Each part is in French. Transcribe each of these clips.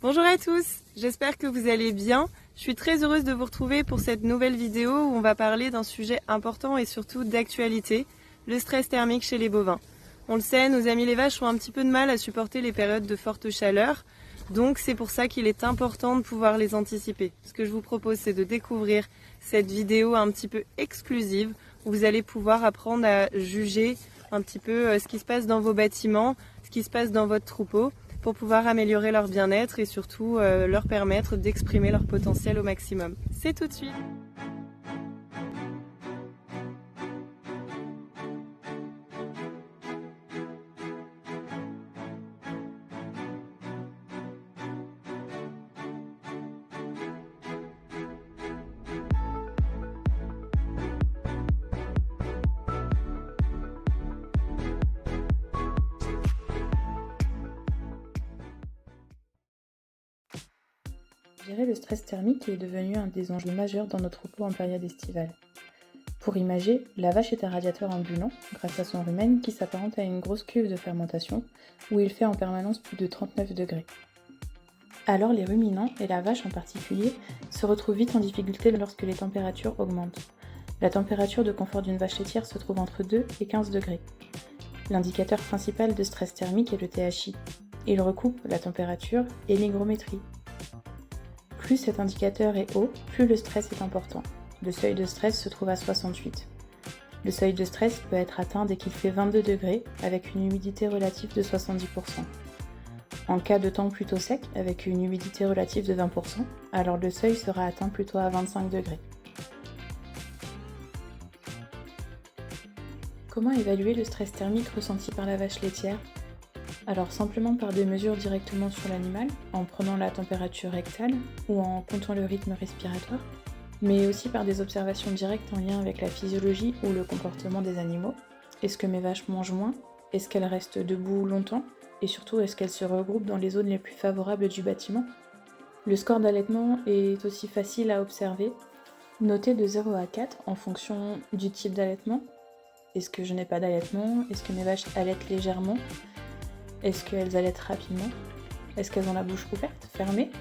Bonjour à tous, j'espère que vous allez bien. Je suis très heureuse de vous retrouver pour cette nouvelle vidéo où on va parler d'un sujet important et surtout d'actualité, le stress thermique chez les bovins. On le sait, nos amis les vaches ont un petit peu de mal à supporter les périodes de forte chaleur, donc c'est pour ça qu'il est important de pouvoir les anticiper. Ce que je vous propose, c'est de découvrir cette vidéo un petit peu exclusive où vous allez pouvoir apprendre à juger un petit peu ce qui se passe dans vos bâtiments, ce qui se passe dans votre troupeau, pour pouvoir améliorer leur bien-être et surtout leur permettre d'exprimer leur potentiel au maximum. C'est tout de suite. Gérer le stress thermique est devenu un des enjeux majeurs dans nos troupeaux en période estivale. Pour imager, la vache est un radiateur ambulant grâce à son rumen qui s'apparente à une grosse cuve de fermentation où il fait en permanence plus de 39 degrés. Alors les ruminants, et la vache en particulier, se retrouvent vite en difficulté lorsque les températures augmentent. La température de confort d'une vache laitière se trouve entre 2 et 15 degrés. L'indicateur principal de stress thermique est le THI. Il recoupe la température et l'hygrométrie. Plus cet indicateur est haut, plus le stress est important. Le seuil de stress se trouve à 68. Le seuil de stress peut être atteint dès qu'il fait 22 degrés avec une humidité relative de 70%. En cas de temps plutôt sec, avec une humidité relative de 20%, alors le seuil sera atteint plutôt à 25 degrés. Comment évaluer le stress thermique ressenti par la vache laitière ? Alors simplement par des mesures directement sur l'animal, en prenant la température rectale ou en comptant le rythme respiratoire, mais aussi par des observations directes en lien avec la physiologie ou le comportement des animaux. Est-ce que mes vaches mangent moins ? Est-ce qu'elles restent debout longtemps ? Et surtout, est-ce qu'elles se regroupent dans les zones les plus favorables du bâtiment ? Le score d'allaitement est aussi facile à observer, noté de 0 à 4 en fonction du type d'allaitement. Est-ce que je n'ai pas d'allaitement ? Est-ce que mes vaches allaitent légèrement ? Est-ce qu'elles allaitent rapidement ? Est-ce qu'elles ont la bouche ouverte, fermée ?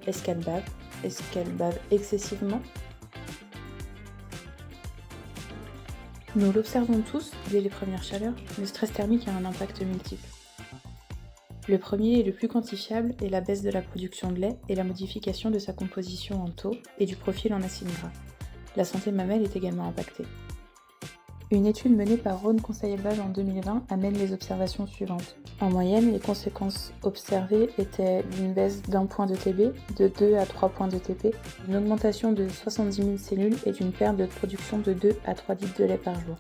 Est-ce qu'elles bavent ? Est-ce qu'elles bavent excessivement ? Nous l'observons tous, dès les premières chaleurs, le stress thermique a un impact multiple. Le premier et le plus quantifiable est la baisse de la production de lait et la modification de sa composition en taux et du profil en acides gras. La santé mamelle est également impactée. Une étude menée par Rhône Conseil Élevage en 2020 amène les observations suivantes. En moyenne, les conséquences observées étaient d'une baisse d'1 point de TB, de 2 à 3 points de TP, une augmentation de 70 000 cellules et d'une perte de production de 2 à 3 litres de lait par jour.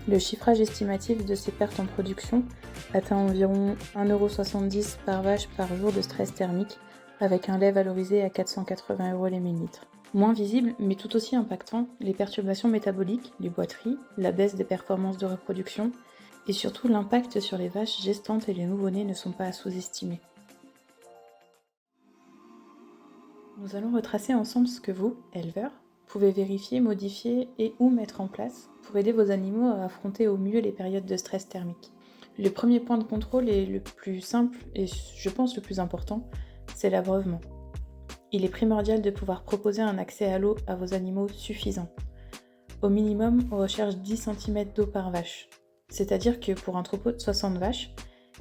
Le chiffrage estimatif de ces pertes en production atteint environ 1,70 € par vache par jour de stress thermique, avec un lait valorisé à 480 € les millilitres. Moins visible, mais tout aussi impactant, les perturbations métaboliques, les boiteries, la baisse des performances de reproduction et surtout l'impact sur les vaches gestantes et les nouveau-nés ne sont pas à sous-estimer. Nous allons retracer ensemble ce que vous, éleveurs, pouvez vérifier, modifier et ou mettre en place pour aider vos animaux à affronter au mieux les périodes de stress thermique. Le premier point de contrôle est le plus simple et je pense le plus important, c'est l'abreuvement. Il est primordial de pouvoir proposer un accès à l'eau à vos animaux suffisant. Au minimum, on recherche 10 cm d'eau par vache. C'est-à-dire que pour un troupeau de 60 vaches,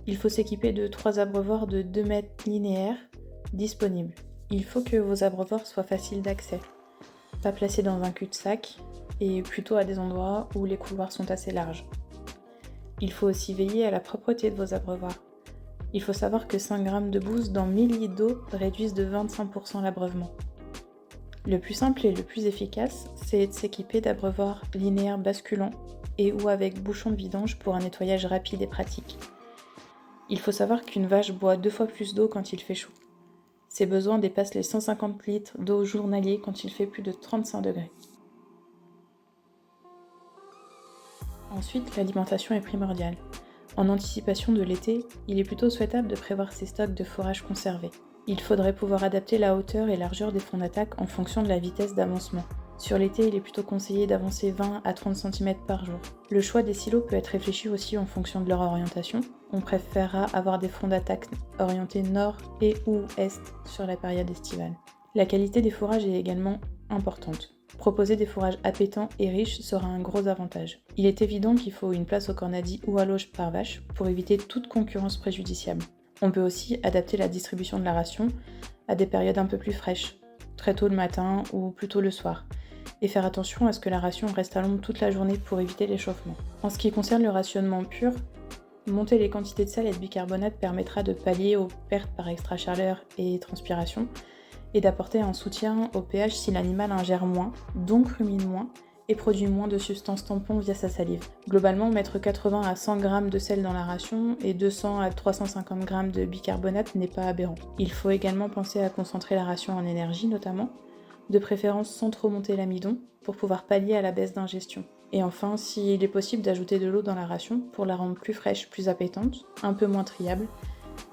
il faut s'équiper de 3 abreuvoirs de 2 mètres linéaires disponibles. Il faut que vos abreuvoirs soient faciles d'accès, pas placés dans un cul-de-sac et plutôt à des endroits où les couloirs sont assez larges. Il faut aussi veiller à la propreté de vos abreuvoirs. Il faut savoir que 5 g de bouse dans 1000 litres d'eau réduisent de 25% l'abreuvement. Le plus simple et le plus efficace, c'est de s'équiper d'abreuvoirs linéaires basculants et ou avec bouchon de vidange pour un nettoyage rapide et pratique. Il faut savoir qu'une vache boit 2 fois plus d'eau quand il fait chaud. Ses besoins dépassent les 150 litres d'eau journalier quand il fait plus de 35 degrés. Ensuite, l'alimentation est primordiale. En anticipation de l'été, il est plutôt souhaitable de prévoir ses stocks de fourrage conservés. Il faudrait pouvoir adapter la hauteur et largeur des fonds d'attaque en fonction de la vitesse d'avancement. Sur l'été, il est plutôt conseillé d'avancer 20 à 30 cm par jour. Le choix des silos peut être réfléchi aussi en fonction de leur orientation. On préférera avoir des fronts d'attaque orientés nord et ou est sur la période estivale. La qualité des fourrages est également importante. Proposer des fourrages appétants et riches sera un gros avantage. Il est évident qu'il faut une place au cornadi ou à l'auge par vache pour éviter toute concurrence préjudiciable. On peut aussi adapter la distribution de la ration à des périodes un peu plus fraîches, très tôt le matin ou plus tôt le soir, et faire attention à ce que la ration reste à l'ombre toute la journée pour éviter l'échauffement. En ce qui concerne le rationnement pur, monter les quantités de sel et de bicarbonate permettra de pallier aux pertes par extra-chaleur et transpiration, et d'apporter un soutien au pH si l'animal ingère moins, donc rumine moins, et produit moins de substances tampons via sa salive. Globalement, mettre 80 à 100 g de sel dans la ration et 200 à 350 g de bicarbonate n'est pas aberrant. Il faut également penser à concentrer la ration en énergie notamment, de préférence sans trop monter l'amidon, pour pouvoir pallier à la baisse d'ingestion. Et enfin, s'il est possible d'ajouter de l'eau dans la ration pour la rendre plus fraîche, plus appétante, un peu moins triable,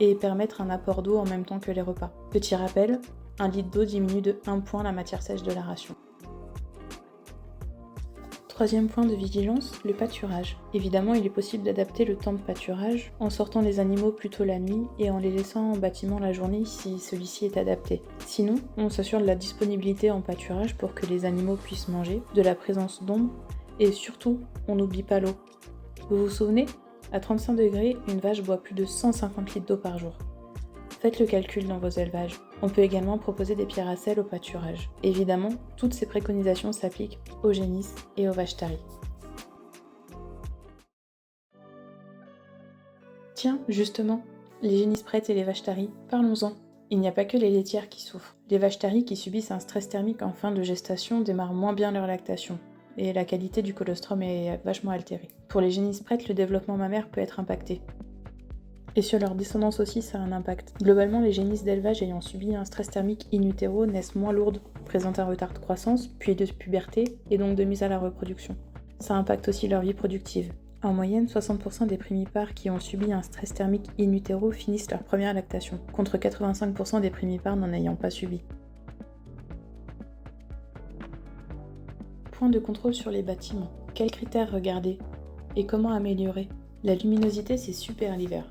et permettre un apport d'eau en même temps que les repas. Petit rappel, 1 litre d'eau diminue de 1 point la matière sèche de la ration. Troisième point de vigilance, le pâturage. Évidemment, il est possible d'adapter le temps de pâturage en sortant les animaux plutôt la nuit et en les laissant en bâtiment la journée si celui-ci est adapté. Sinon, on s'assure de la disponibilité en pâturage pour que les animaux puissent manger, de la présence d'ombre et surtout, on n'oublie pas l'eau. Vous vous souvenez ? À 35 degrés, une vache boit plus de 150 litres d'eau par jour. Faites le calcul dans vos élevages. On peut également proposer des pierres à sel au pâturage. Évidemment, toutes ces préconisations s'appliquent aux génisses et aux vaches taries. Tiens, justement, les génisses prêtes et les vaches taries, parlons-en. Il n'y a pas que les laitières qui souffrent. Les vaches taries qui subissent un stress thermique en fin de gestation démarrent moins bien leur lactation, et la qualité du colostrum est vachement altérée. Pour les génisses prêtes, le développement mammaire peut être impacté. Et sur leur descendance aussi, ça a un impact. Globalement, les génisses d'élevage ayant subi un stress thermique in utero naissent moins lourdes, présentent un retard de croissance, puis de puberté, et donc de mise à la reproduction. Ça impacte aussi leur vie productive. En moyenne, 60% des primipares qui ont subi un stress thermique in utero finissent leur première lactation, contre 85% des primipares n'en ayant pas subi. Point de contrôle sur les bâtiments. Quels critères regarder ? Et comment améliorer ? La luminosité, c'est super l'hiver.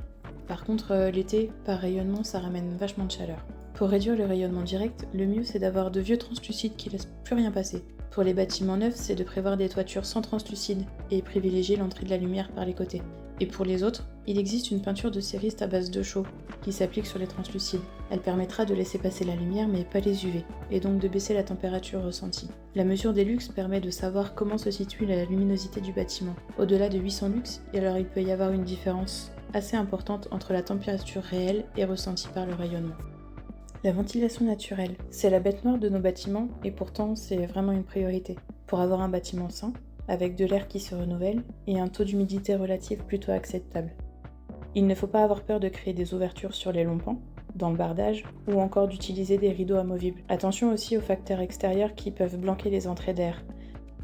Par contre, l'été, par rayonnement, ça ramène vachement de chaleur. Pour réduire le rayonnement direct, le mieux c'est d'avoir de vieux translucides qui laissent plus rien passer. Pour les bâtiments neufs, c'est de prévoir des toitures sans translucides et privilégier l'entrée de la lumière par les côtés. Et pour les autres, il existe une peinture de cériste à base de chaux qui s'applique sur les translucides. Elle permettra de laisser passer la lumière mais pas les UV, et donc de baisser la température ressentie. La mesure des lux permet de savoir comment se situe la luminosité du bâtiment. Au-delà de 800 lux, alors il peut y avoir une différence assez importante entre la température réelle et ressentie par le rayonnement. La ventilation naturelle, c'est la bête noire de nos bâtiments et pourtant c'est vraiment une priorité. Pour avoir un bâtiment sain, avec de l'air qui se renouvelle et un taux d'humidité relative plutôt acceptable. Il ne faut pas avoir peur de créer des ouvertures sur les longs pans, dans le bardage, ou encore d'utiliser des rideaux amovibles. Attention aussi aux facteurs extérieurs qui peuvent bloquer les entrées d'air.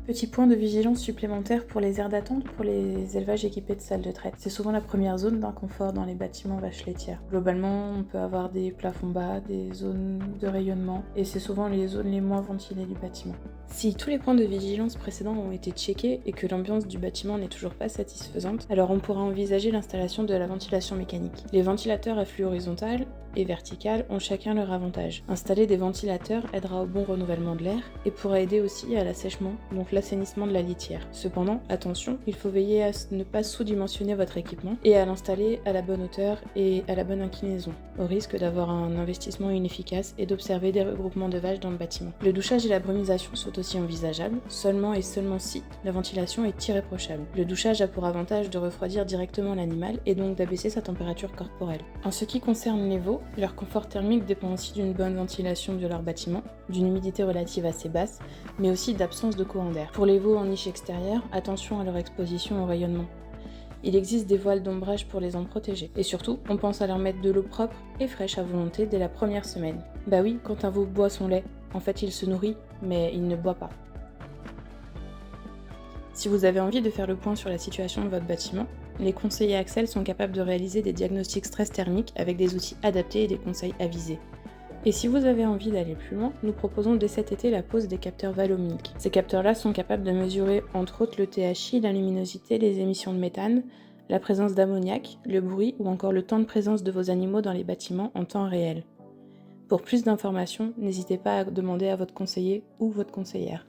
Petit point de vigilance supplémentaire pour les aires d'attente pour les élevages équipés de salles de traite. C'est souvent la première zone d'inconfort dans les bâtiments vaches laitières. Globalement, on peut avoir des plafonds bas, des zones de rayonnement, et c'est souvent les zones les moins ventilées du bâtiment. Si tous les points de vigilance précédents ont été checkés et que l'ambiance du bâtiment n'est toujours pas satisfaisante, alors on pourra envisager l'installation de la ventilation mécanique. Les ventilateurs à flux horizontal et vertical ont chacun leur avantage. Installer des ventilateurs aidera au bon renouvellement de l'air et pourra aider aussi à l'assèchement, donc l'assainissement de la litière. Cependant, attention, il faut veiller à ne pas sous-dimensionner votre équipement et à l'installer à la bonne hauteur et à la bonne inclinaison, au risque d'avoir un investissement inefficace et d'observer des regroupements de vaches dans le bâtiment. Le douchage et la brumisation sont aussi envisageables, seulement et seulement si la ventilation est irréprochable. Le douchage a pour avantage de refroidir directement l'animal et donc d'abaisser sa température corporelle. En ce qui concerne les veaux, leur confort thermique dépend aussi d'une bonne ventilation de leur bâtiment, d'une humidité relative assez basse, mais aussi d'absence de courant d'air. Pour les veaux en niche extérieure, attention à leur exposition au rayonnement. Il existe des voiles d'ombrage pour les en protéger. Et surtout, on pense à leur mettre de l'eau propre et fraîche à volonté dès la première semaine. Bah oui, quand un veau boit son lait, en fait il se nourrit, mais il ne boit pas. Si vous avez envie de faire le point sur la situation de votre bâtiment, les conseillers Axel sont capables de réaliser des diagnostics stress thermiques avec des outils adaptés et des conseils avisés. Et si vous avez envie d'aller plus loin, nous proposons dès cet été la pose des capteurs Valomilk. Ces capteurs-là sont capables de mesurer entre autres le THI, la luminosité, les émissions de méthane, la présence d'ammoniac, le bruit ou encore le temps de présence de vos animaux dans les bâtiments en temps réel. Pour plus d'informations, n'hésitez pas à demander à votre conseiller ou votre conseillère.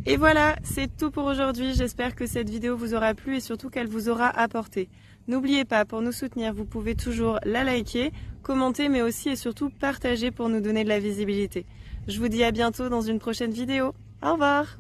Et voilà, c'est tout pour aujourd'hui. J'espère que cette vidéo vous aura plu et surtout qu'elle vous aura apporté. N'oubliez pas, pour nous soutenir, vous pouvez toujours la liker, commenter, mais aussi et surtout partager pour nous donner de la visibilité. Je vous dis à bientôt dans une prochaine vidéo. Au revoir!